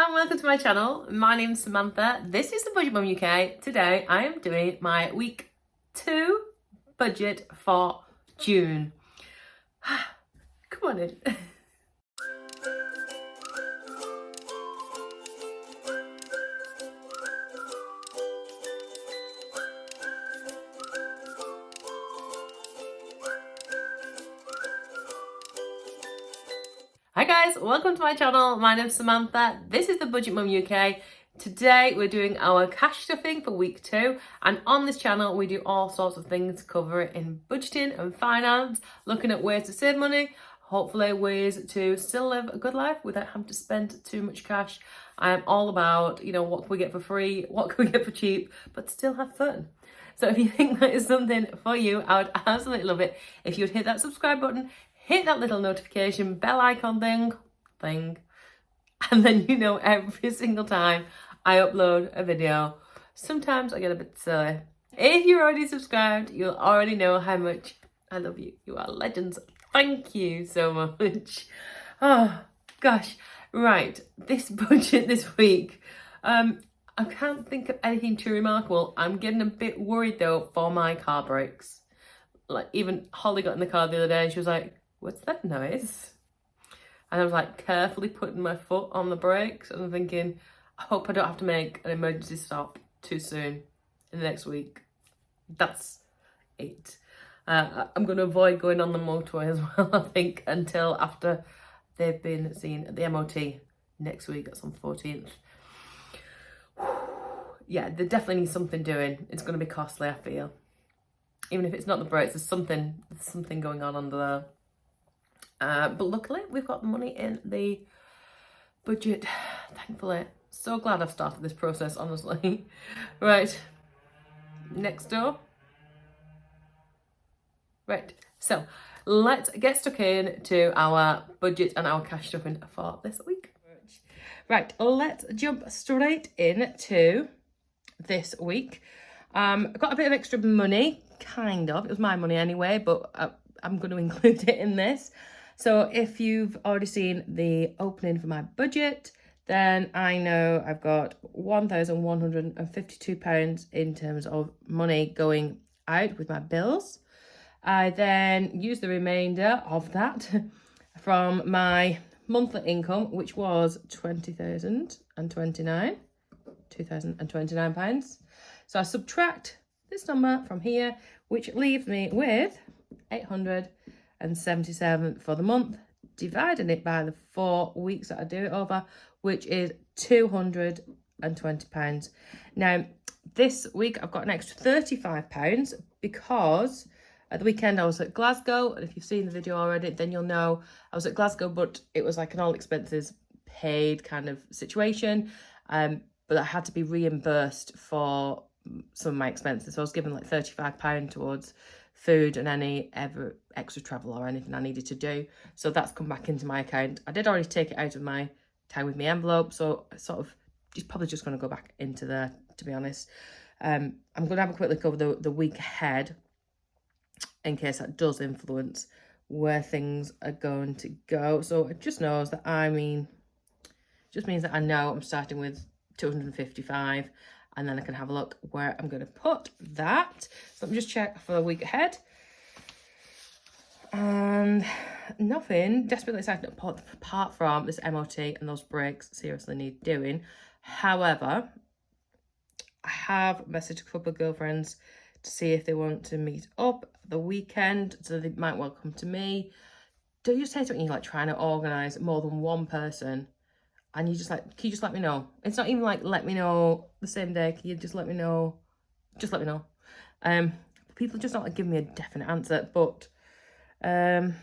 and welcome to my channel. My name's Samantha. This is the Budget Mum UK. Today I am doing my week 2 budget for June. Come on in. Hi guys, welcome to my channel. My name's Samantha. This is the Budget Mum UK. Today we're doing our cash stuffing for week 2, and on this channel we do all sorts of things to cover it in budgeting and finance, looking at ways to save money, hopefully ways to still live a good life without having to spend too much cash. I am all about, what can we get for free, what can we get for cheap, but still have fun. So if you think that is something for you, I would absolutely love it if you would hit that subscribe button, hit that little notification bell icon thing, and then every single time I upload a video. Sometimes I get a bit silly. If you're already subscribed, you'll already know how much I love you. You are legends. Thank you so much. Oh, gosh. Right, this budget this week. I can't think of anything too remarkable. I'm getting a bit worried, though, for my car brakes. Like, even Holly got in the car the other day and she was like, "What's that noise?" And I was like carefully putting my foot on the brakes and I'm thinking, I hope I don't have to make an emergency stop too soon in the next week. That's it. I'm going to avoid going on the motorway as well, I think, until after they've been seen at the MOT next week. That's on 14th. Yeah, they definitely need something doing. It's going to be costly, I feel. Even if it's not the brakes, there's something going on under there. But luckily we've got the money in the budget, thankfully. So glad I've started this process, honestly. Right, next door. Right, so let's get stuck in to our budget and our cash stuffing for this week. Right, let's jump straight into this week. I've got a bit of extra money, kind of. It was my money anyway, but I'm going to include it in this. So if you've already seen the opening for my budget, then I know I've got £1,152 in terms of money going out with my bills. I then use the remainder of that from my monthly income, which was £20,029. So I subtract this number from here, which leaves me with 877 for the month, dividing it by the 4 weeks that I do it over, which is £220. Now, this week I've got an extra £35 because at the weekend I was at Glasgow, and if you've seen the video already, then you'll know I was at Glasgow, but it was like an all expenses paid kind of situation, but I had to be reimbursed for some of my expenses. So I was given like £35 towards food and any ever extra travel or anything I needed to do. So that's come back into my account. I did already take it out of my time with me envelope, so it's probably just going to go back into there, to be honest. I'm going to have a quick look over the week ahead in case that does influence where things are going to go. So it just knows that, just means that I know I'm starting with 255, and then I can have a look where I'm going to put that. So let me just check for the week ahead. And nothing desperately exciting apart from this MOT and those brakes seriously need doing. However, I have messaged a couple of girlfriends to see if they want to meet up the weekend, so they might well come to me. Don't you say something, you're like trying to organise more than one person, and you just like, can you just let me know? It's not even like let me know the same day. Can you just let me know? Just let me know. People just not like giving me a definite answer, but I'm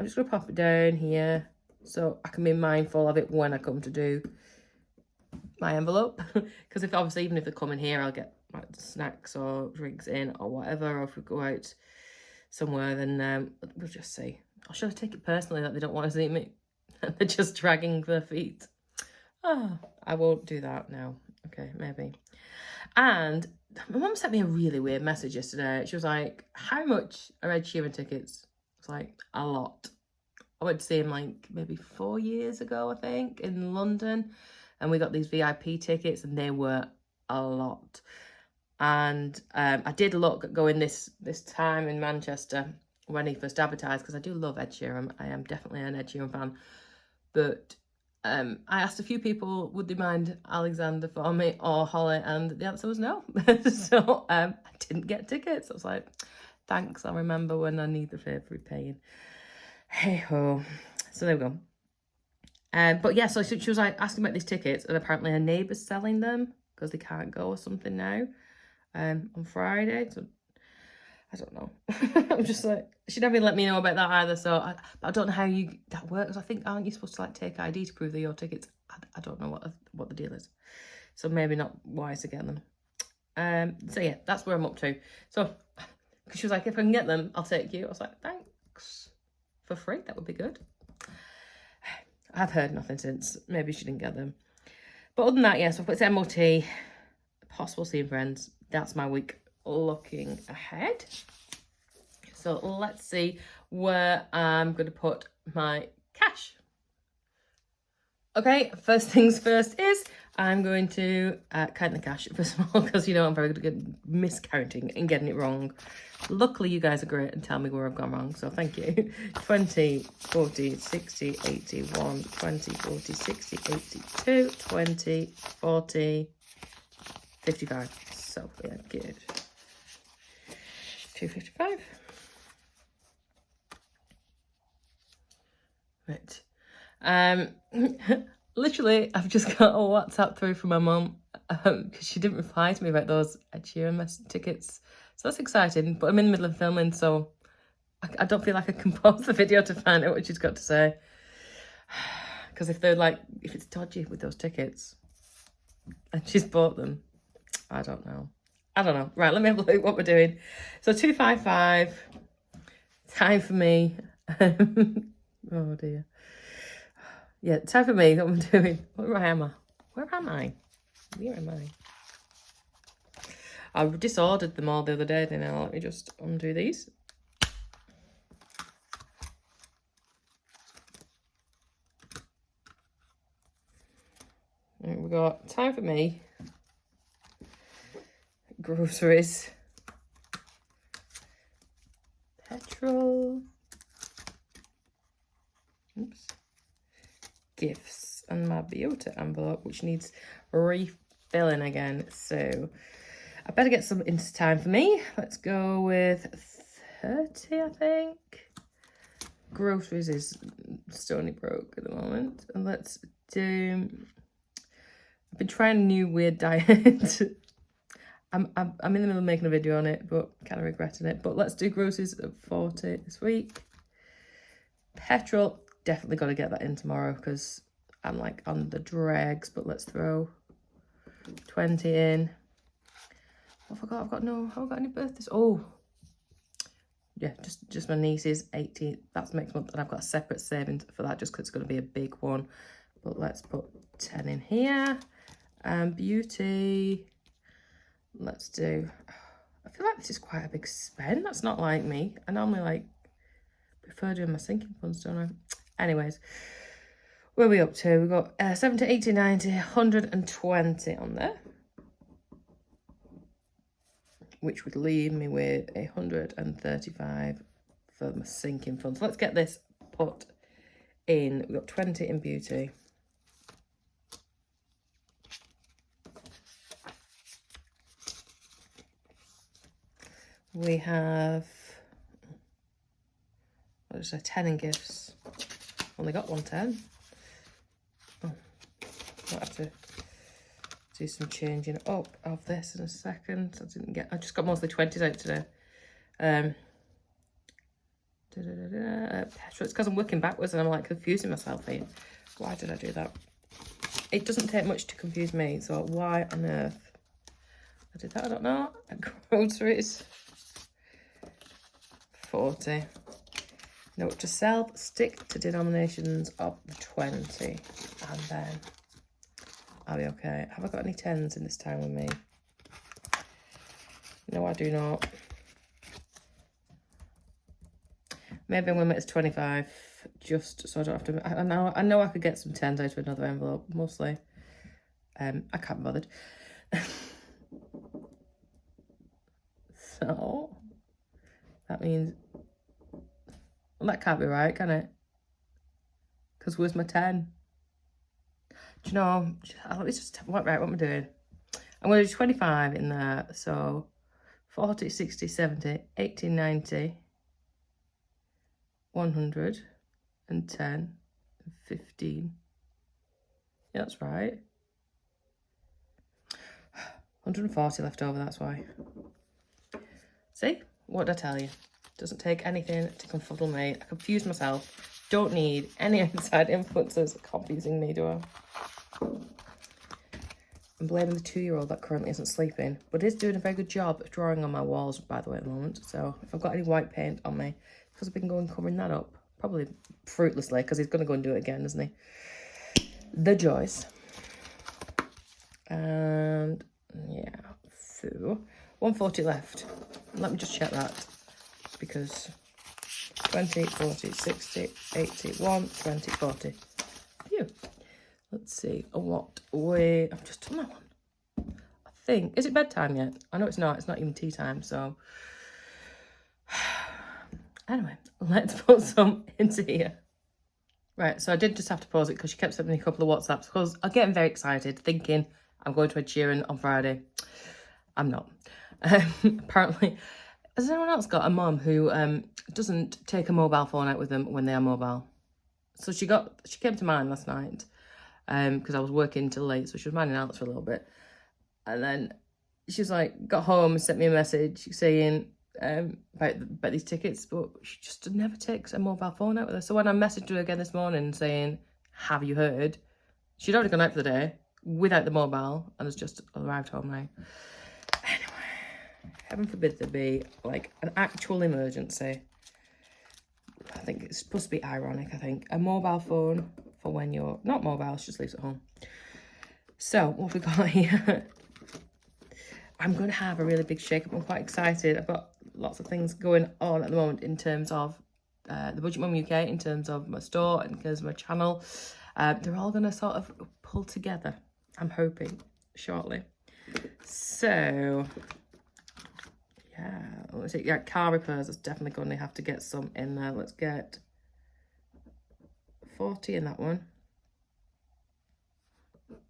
just gonna pop it down here so I can be mindful of it when I come to do my envelope. Because if obviously, even if they come in here, I'll get like snacks or drinks in or whatever, or if we go out somewhere, then we'll just see. Or should I take it personally that they don't want to see me? They're just dragging their feet. Oh, I won't do that now. Okay, maybe. And my mum sent me a really weird message yesterday. She was like, how much are Ed Sheeran tickets? It's like, a lot. I went to see him like maybe 4 years ago, I think, in London. And we got these VIP tickets and they were a lot. And I did look at going this time in Manchester when he first advertised, because I do love Ed Sheeran. I am definitely an Ed Sheeran fan. But I asked a few people, would they mind Alexander for me or Holly? And the answer was no. So I didn't get tickets. I was like, thanks, I'll remember when I need the favour repaying. Hey ho. So there we go. But yeah, so she was like asking about these tickets, and apparently her neighbour's selling them because they can't go or something now on Friday. So I don't know. I'm just like, she never let me know about that either. So I don't know how that works. I think, aren't you supposed to like take ID to prove that your tickets? I don't know what the deal is. So maybe not wise to get them. So yeah, that's where I'm up to. So, because she was like, if I can get them, I'll take you. I was like, thanks. For free, that would be good. I've heard nothing since. Maybe she didn't get them. But other than that, yes, I've put to MOT, possible seeing friends. That's my week looking ahead. So let's see where I'm going to put my cash. Okay, first things first is I'm going to count the cash, first of all, because, you know, I'm very good at miscounting and getting it wrong. Luckily, you guys are great and tell me where I've gone wrong, so thank you. 20, 40, 60, 81, 20, 40, 60, 82, 20, 40, 55. So, yeah, good. 255. Right. Literally, I've just got a WhatsApp through from my mum because she didn't reply to me about those Ed Sheeran tickets. So that's exciting, but I'm in the middle of filming, so I don't feel like I can pause the video to find out what she's got to say. Because if it's dodgy with those tickets and she's bought them, I don't know. Right, let me have a look at what we're doing. So 255, time for me. Oh dear. Yeah, time for me, what I'm doing. Where am I? Where am I? I disordered them all the other day, didn't I? Let me just undo these. Right, we got time for me. Groceries. Petrol. Oops. Gifts and my Biota envelope, which needs refilling again. So I better get some into time for me. Let's go with 30, I think. Groceries is stony broke at the moment. And let's do... I've been trying a new weird diet. I'm in the middle of making a video on it, but kind of regretting it. But let's do groceries at 40 this week. Petrol, definitely got to get that in tomorrow because I'm like on the dregs. But let's throw 20 in. I forgot I've got any birthdays. Oh, yeah, just my niece's 18th. That's next month, and I've got a separate savings for that just because it's going to be a big one. But let's put 10 in here. Beauty. Let's do. I feel like this is quite a big spend. That's not like me. I normally prefer doing my sinking funds, don't I? Anyways, where are we up to? We've got 70, 80, 90, 120 on there, which would leave me with 135 for my sinking funds. Let's get this put in. We've got 20 in beauty. We have, what did I say, 10 in gifts. Only got 110. Oh, I'll have to do some changing up of this in a second. I just got mostly 20s out today. Petrol, it's because I'm working backwards and I'm like confusing myself here. Why did I do that? It doesn't take much to confuse me, so why on earth I did that, I don't know. Groceries. 40. Note to self, stick to denominations of 20. And then I'll be okay. Have I got any 10s in this time with me? No, I do not. Maybe I'm going to make this 25. just so I don't have to. I know I could get some 10s out of another envelope, mostly. I can't be bothered. So that means, well, that can't be right, can it? Because where's my 10? Do you know, let me just, right, what am I doing? I'm going to do 25 in there. So 40, 60, 70, 80, 90, 100, and 10, and 15. Yeah, that's right. 140 left over, that's why. See? What did I tell you? Doesn't take anything to confuddle me. I confuse myself. Don't need any outside influences confusing me, do I? I'm blaming the 2-year-old that currently isn't sleeping, but is doing a very good job of drawing on my walls, by the way, at the moment. So if I've got any white paint on me, because I've been going covering that up, probably fruitlessly, because he's going to go and do it again, isn't he? The joys. And yeah, so 140 left. Let me just check that, because 20, 40, 60, 80, 1, 20, 40. Phew. Let's see what way. I've just done that one. I think. Is it bedtime yet? I know it's not. It's not even tea time. So anyway, let's put some into here. Right. So I did just have to pause it because she kept sending me a couple of WhatsApps because I'm getting very excited, thinking I'm going to a SHEERAN on Friday. I'm not. Apparently, has anyone else got a mum who doesn't take a mobile phone out with them when they are mobile? So she came to mine last night. Because I was working till late, so she was minding Alex for a little bit. And then she's like, got home and sent me a message saying about these tickets, but she just never takes a mobile phone out with her. So when I messaged her again this morning saying, have you heard? She'd already gone out for the day without the mobile and has just arrived home now. Anyway, heaven forbid there be like an actual emergency. I think it's supposed to be ironic, I think. A mobile phone for when you're not mobile, she just leaves at home. So, what have we got here? I'm going to have a really big shake-up. I'm quite excited. I've got lots of things going on at the moment in terms of the Budget Mum UK, in terms of my store, in terms of my channel. They're all going to sort of pull together, I'm hoping, shortly. So, yeah, let's see. Yeah, car repairs is definitely going to have to get some in there. Let's get 40 in that one.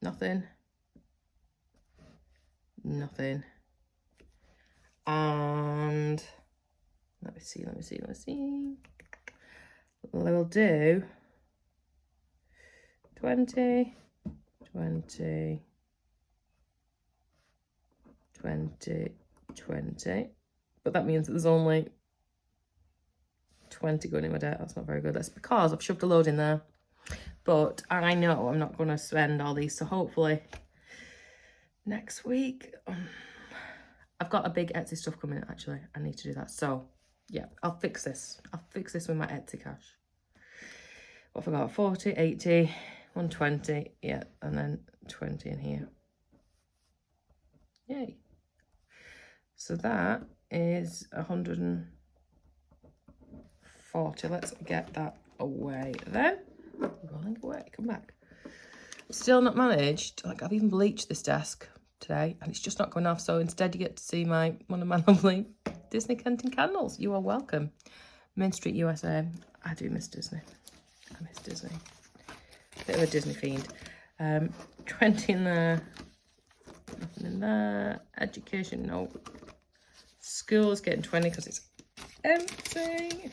Nothing. Nothing. And let me see. We'll do 20, 20, 20, 20. But that means that there's only 20 going in my debt. That's not very good. That's because I've shoved a load in there. But I know I'm not going to spend all these. So hopefully next week, I've got a big Etsy stuff coming in, actually. I need to do that. So yeah, I'll fix this. I'll fix this with my Etsy cash. What have I got? 40, 80, 120. Yeah, and then 20 in here. Yay. So that is 140. Let's get that away then. Rolling away, come back. Still not managed. Like, I've even bleached this desk today and it's just not going off. So instead you get to see one of my lovely Disney Kenton candles. You are welcome. Main Street USA. I do miss Disney. I miss Disney. Bit of a Disney fiend. 20 in there. Nothing in there. Education, no. School is getting 20 because it's empty.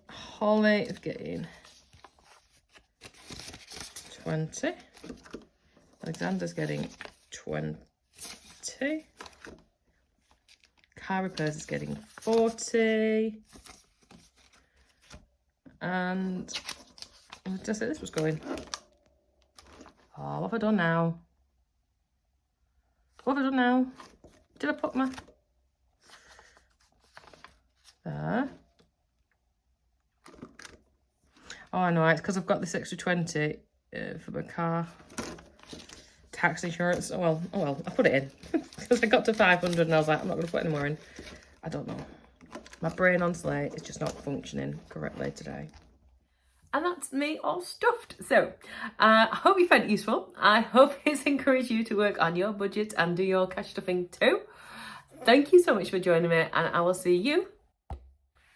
Holly is getting 20. Alexander's getting 20. Car repairs is getting 40. And did I say this was going? Oh, what have I done now? What have I done now? Did I put my... There. Oh, no, it's because I've got this extra 20 for my car tax insurance. Oh, well, I put it in. Because I got to 500 and I was like, I'm not going to put any more in. I don't know. My brain on slate is just not functioning correctly today. And that's me all stuffed. So I hope you found it useful. I hope it's encouraged you to work on your budget and do your cash stuffing too. Thank you so much for joining me, and I will see you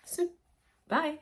soon. Bye.